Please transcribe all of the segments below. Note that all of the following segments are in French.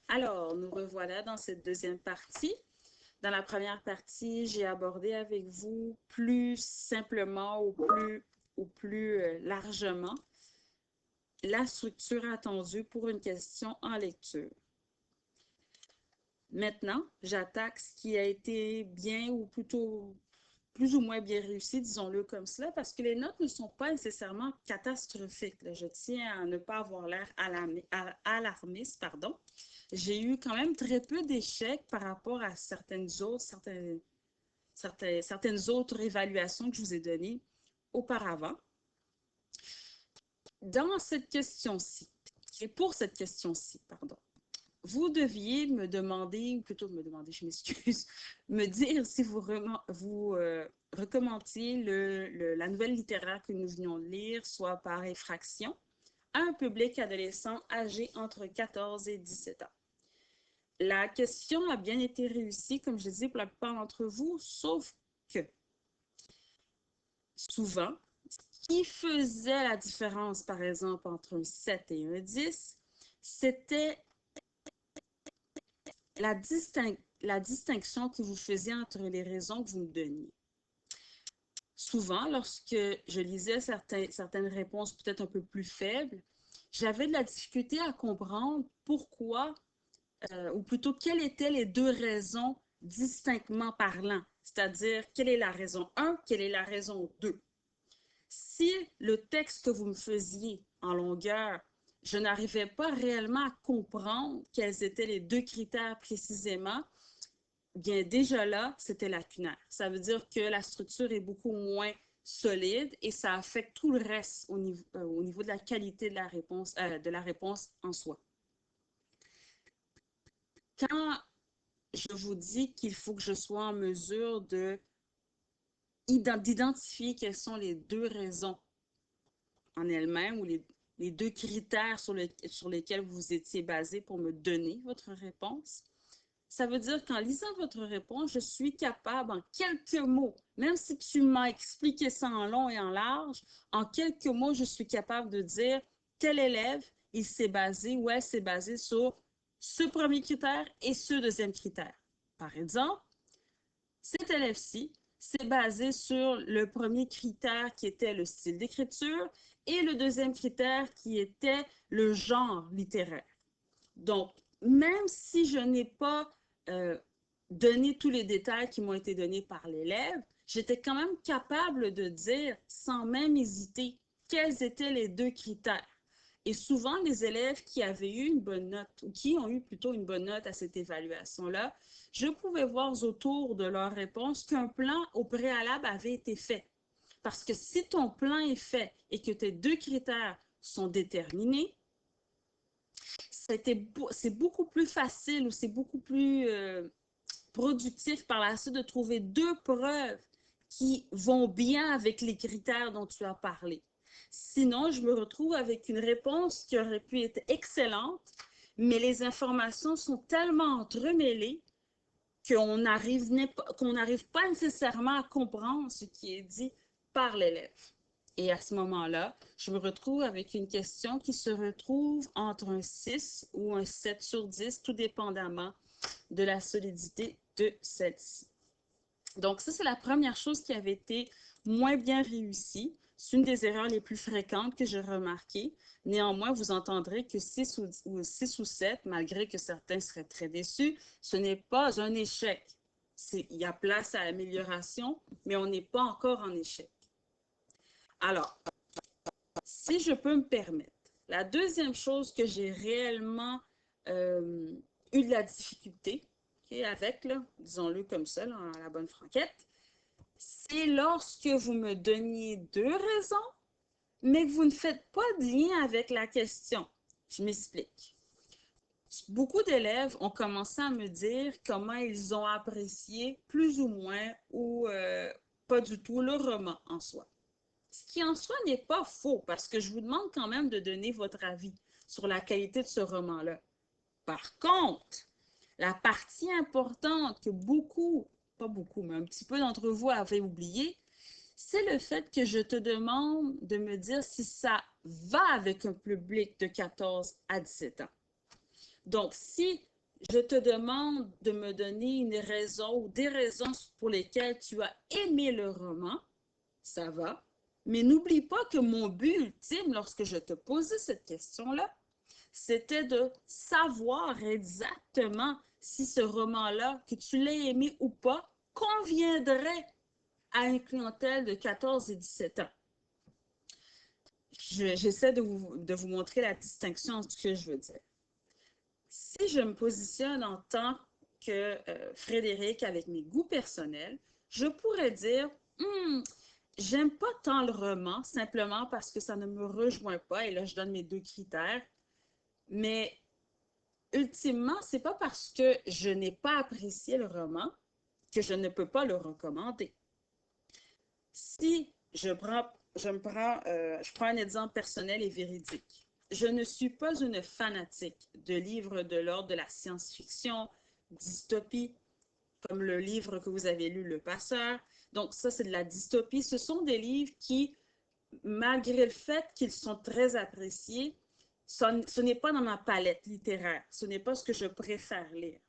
Alors, nous revoilà dans cette deuxième partie. Dans la première partie, j'ai abordé avec vous plus simplement ou plus largement la structure attendue pour une question en lecture. Maintenant, j'attaque ce qui a été bien ou plutôt plus ou moins bien réussi, disons-le comme cela, parce que les notes ne sont pas nécessairement catastrophiques. Là. Je tiens à ne pas avoir l'air alarmiste, pardon. J'ai eu quand même très peu d'échecs par rapport à certaines autres évaluations que je vous ai données auparavant. Dans cette question-ci, et pour cette question-ci, pardon, vous deviez me demander, ou plutôt me demander, je m'excuse, me dire si vous recommandiez la nouvelle littéraire que nous venions de lire, soit par effraction, à un public adolescent âgé entre 14 et 17 ans. La question a bien été réussie, comme je disais, pour la plupart d'entre vous, sauf que souvent, ce qui faisait la différence, par exemple, entre un 7 et un 10, c'était la distinction que vous faisiez entre les raisons que vous me donniez. Souvent, lorsque je lisais certaines réponses peut-être un peu plus faibles, j'avais de la difficulté à comprendre pourquoi, ou plutôt quelles étaient les deux raisons distinctement parlant, c'est-à-dire quelle est la raison 1, quelle est la raison 2. Si le texte que vous me faisiez en longueur, je n'arrivais pas réellement à comprendre quels étaient les deux critères précisément, bien déjà là, c'était lacunaire. Ça veut dire que la structure est beaucoup moins solide et ça affecte tout le reste au niveau de la qualité de la réponse en soi. Quand je vous dis qu'il faut que je sois en mesure d'identifier quelles sont les deux raisons en elles-mêmes ou les deux critères sur lesquels vous étiez basé pour me donner votre réponse, ça veut dire qu'en lisant votre réponse, je suis capable en quelques mots, même si tu m'as expliqué ça en long et en large, en quelques mots, je suis capable de dire tel élève, il s'est basé ou elle s'est basée sur ce premier critère et ce deuxième critère. Par exemple, cet élève-ci s'est basé sur le premier critère qui était le style d'écriture et le deuxième critère qui était le genre littéraire. Donc, même si je n'ai pas donné tous les détails qui m'ont été donnés par l'élève, j'étais quand même capable de dire, sans même hésiter, quels étaient les deux critères. Et souvent, les élèves qui avaient eu une bonne note, ou qui ont eu plutôt une bonne note à cette évaluation-là, je pouvais voir autour de leur réponse qu'un plan au préalable avait été fait. Parce que si ton plan est fait et que tes deux critères sont déterminés, c'est beaucoup plus facile ou c'est beaucoup plus productif par la suite de trouver deux preuves qui vont bien avec les critères dont tu as parlé. Sinon, je me retrouve avec une réponse qui aurait pu être excellente, mais les informations sont tellement entremêlées qu'on n'arrive pas nécessairement à comprendre ce qui est dit par l'élève. Et à ce moment-là, je me retrouve avec une question qui se retrouve entre un 6 ou un 7 sur 10, tout dépendamment de la solidité de celle-ci. Donc, ça, c'est la première chose qui avait été moins bien réussie. C'est une des erreurs les plus fréquentes que j'ai remarquées. Néanmoins, vous entendrez que 6 ou 7, malgré que certains seraient très déçus, ce n'est pas un échec. Il y a place à amélioration, mais on n'est pas encore en échec. Alors, si je peux me permettre, la deuxième chose que j'ai réellement eu de la difficulté avec, disons-le comme ça, là, à la bonne franquette, c'est lorsque vous me donniez deux raisons, mais que vous ne faites pas de lien avec la question. Je m'explique. Beaucoup d'élèves ont commencé à me dire comment ils ont apprécié plus ou moins ou pas du tout le roman en soi. Ce qui en soi n'est pas faux, parce que je vous demande quand même de donner votre avis sur la qualité de ce roman-là. Par contre, la partie importante que beaucoup, pas beaucoup, mais un petit peu d'entre vous avaient oublié, c'est le fait que je te demande de me dire si ça va avec un public de 14 à 17 ans. Donc, si je te demande de me donner une raison ou des raisons pour lesquelles tu as aimé le roman, ça va. Mais n'oublie pas que mon but ultime, lorsque je te posais cette question-là, c'était de savoir exactement si ce roman-là, que tu l'aies aimé ou pas, conviendrait à une clientèle de 14 et 17 ans. J'essaie de vous montrer la distinction entre ce que je veux dire. Si je me positionne en tant que Frédéric avec mes goûts personnels, je pourrais dire, j'aime pas tant le roman, simplement parce que ça ne me rejoint pas, et là je donne mes deux critères, mais ultimement, c'est pas parce que je n'ai pas apprécié le roman que je ne peux pas le recommander. Si je prends un exemple personnel et véridique. Je ne suis pas une fanatique de livres de l'ordre de la science-fiction, dystopie, comme le livre que vous avez lu, Le Passeur. Donc ça, c'est de la dystopie. Ce sont des livres qui, malgré le fait qu'ils sont très appréciés, ce n'est pas dans ma palette littéraire. Ce n'est pas ce que je préfère lire.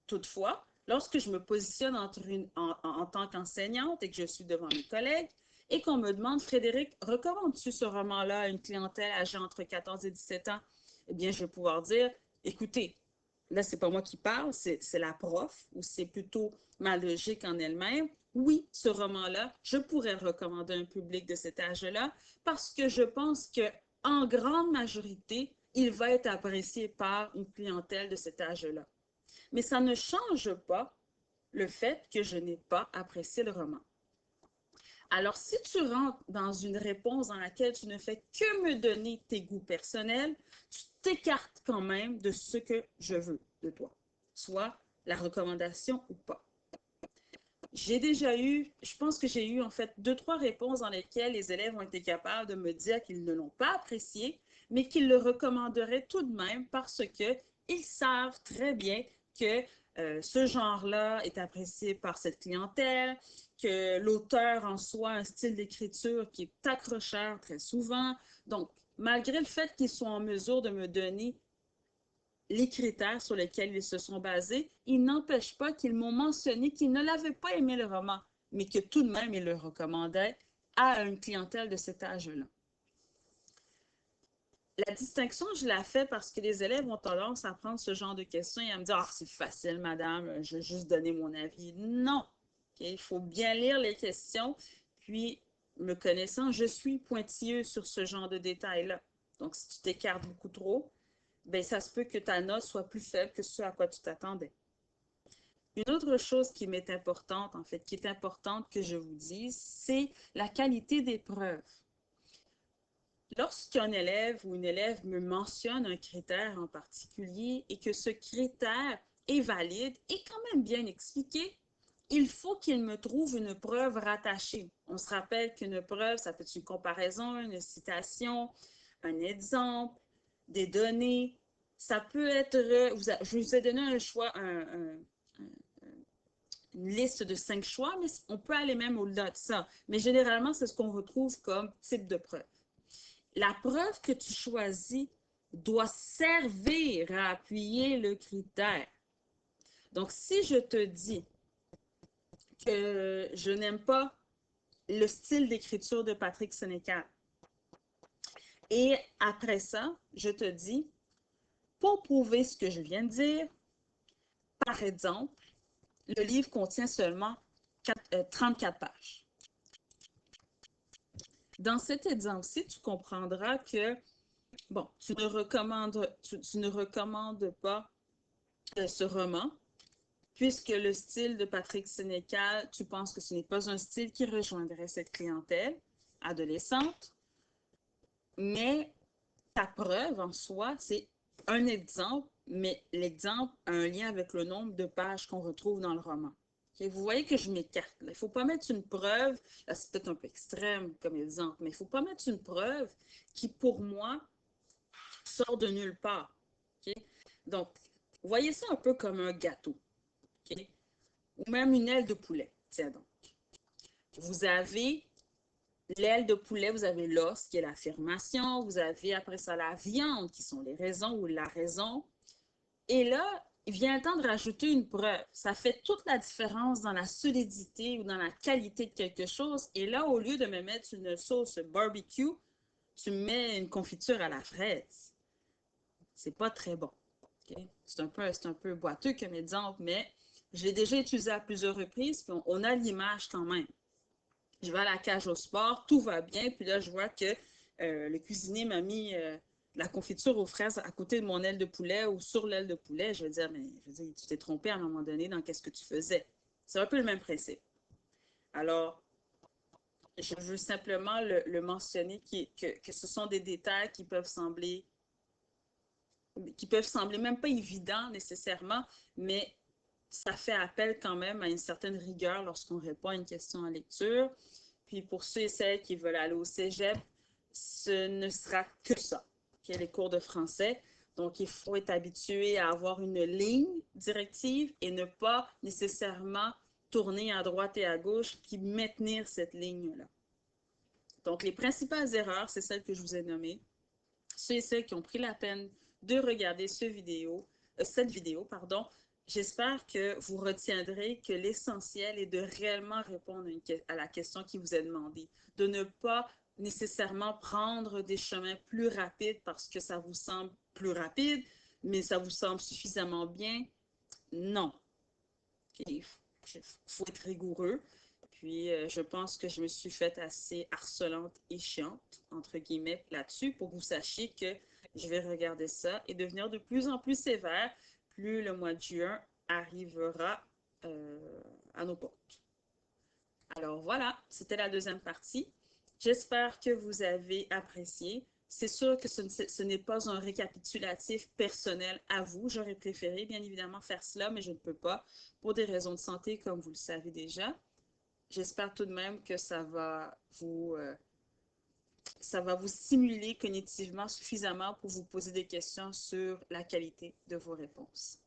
Toutefois, lorsque je me positionne en tant qu'enseignante et que je suis devant mes collègues et qu'on me demande, Frédéric, recommandes-tu ce roman-là à une clientèle âgée entre 14 et 17 ans? Eh bien, je vais pouvoir dire, écoutez, là, c'est pas moi qui parle, c'est la prof, ou c'est plutôt ma logique en elle-même. Oui, ce roman-là, je pourrais recommander à un public de cet âge-là parce que je pense que, en grande majorité, il va être apprécié par une clientèle de cet âge-là. Mais ça ne change pas le fait que je n'ai pas apprécié le roman. Alors, si tu rentres dans une réponse dans laquelle tu ne fais que me donner tes goûts personnels, tu t'écartes quand même de ce que je veux de toi, soit la recommandation ou pas. J'ai déjà eu, je pense que j'ai eu en fait 2-3 réponses dans lesquelles les élèves ont été capables de me dire qu'ils ne l'ont pas apprécié, mais qu'ils le recommanderaient tout de même parce qu'ils savent très bien que ce genre-là est apprécié par cette clientèle, que l'auteur en soi a un style d'écriture qui est accrocheur très souvent. Donc, malgré le fait qu'ils soient en mesure de me donner les critères sur lesquels ils se sont basés, il n'empêche pas qu'ils m'ont mentionné qu'ils ne l'avaient pas aimé le roman, mais que tout de même, ils le recommandaient à une clientèle de cet âge-là. La distinction, je la fais parce que les élèves ont tendance à prendre ce genre de questions et à me dire « Ah, c'est facile, madame, je vais juste donner mon avis. » Non! Okay? Il faut bien lire les questions, puis, me connaissant, je suis pointilleuse sur ce genre de détails-là. Donc, si tu t'écartes beaucoup trop, ben, ça se peut que ta note soit plus faible que ce à quoi tu t'attendais. Une autre chose qui m'est importante, en fait, qui est importante que je vous dise, c'est la qualité des preuves. Lorsqu'un élève ou une élève me mentionne un critère en particulier et que ce critère est valide et quand même bien expliqué, il faut qu'il me trouve une preuve rattachée. On se rappelle qu'une preuve, ça peut être une comparaison, une citation, un exemple, des données. Ça peut être, je vous ai donné un choix, une liste de 5 choix, mais on peut aller même au-delà de ça. Mais généralement, c'est ce qu'on retrouve comme type de preuve. La preuve que tu choisis doit servir à appuyer le critère. Donc, si je te dis que je n'aime pas le style d'écriture de Patrick Sénécal, et après ça, je te dis, pour prouver ce que je viens de dire, par exemple, le livre contient seulement 34 pages. Dans cet exemple-ci, tu comprendras que, bon, tu ne recommandes pas ce roman, puisque le style de Patrick Sénécal, tu penses que ce n'est pas un style qui rejoindrait cette clientèle adolescente, mais ta preuve en soi, c'est un exemple, mais l'exemple a un lien avec le nombre de pages qu'on retrouve dans le roman. Okay? Vous voyez que je m'écarte. Il ne faut pas mettre une preuve, là c'est peut-être un peu extrême comme exemple, mais il ne faut pas mettre une preuve qui, pour moi, sort de nulle part. Okay? Donc, voyez ça un peu comme un gâteau. Okay? Ou même une aile de poulet. Tiens donc. Vous avez l'aile de poulet, vous avez l'os qui est l'affirmation, vous avez après ça la viande qui sont les raisons ou la raison. Et là, il vient le temps de rajouter une preuve. Ça fait toute la différence dans la solidité ou dans la qualité de quelque chose. Et là, au lieu de me mettre une sauce barbecue, tu me mets une confiture à la fraise. C'est pas très bon. Okay? C'est un peu boiteux comme exemple, mais je l'ai déjà utilisé à plusieurs reprises, puis on a l'image quand même. Je vais à la cage au sport, tout va bien, puis là, je vois que le cuisinier m'a mis la confiture aux fraises à côté de mon aile de poulet ou sur l'aile de poulet. Je veux dire, mais je veux dire, tu t'es trompé à un moment donné dans qu'est-ce que tu faisais. C'est un peu le même principe. Alors, je veux simplement le mentionner que ce sont des détails qui peuvent sembler même pas évidents nécessairement, mais ça fait appel quand même à une certaine rigueur lorsqu'on répond à une question en lecture. Puis pour ceux et celles qui veulent aller au cégep, ce ne sera que ça, okay, les cours de français. Donc, il faut être habitué à avoir une ligne directive et ne pas nécessairement tourner à droite et à gauche, puis maintenir cette ligne-là. Donc, les principales erreurs, c'est celles que je vous ai nommées. Ceux et celles qui ont pris la peine de regarder cette vidéo, pardon, j'espère que vous retiendrez que l'essentiel est de réellement répondre à la question qui vous est demandée, de ne pas nécessairement prendre des chemins plus rapides parce que ça vous semble plus rapide, mais ça vous semble suffisamment bien. Non. Okay. Il faut être rigoureux. Puis, je pense que je me suis faite assez harcelante et chiante, entre guillemets, là-dessus, pour que vous sachiez que je vais regarder ça et devenir de plus en plus sévère, plus le mois de juin arrivera à nos portes. Alors voilà, c'était la deuxième partie. J'espère que vous avez apprécié. C'est sûr que ce n'est pas un récapitulatif personnel à vous. J'aurais préféré, bien évidemment, faire cela, mais je ne peux pas pour des raisons de santé, comme vous le savez déjà. J'espère tout de même que ça va vous stimuler cognitivement suffisamment pour vous poser des questions sur la qualité de vos réponses.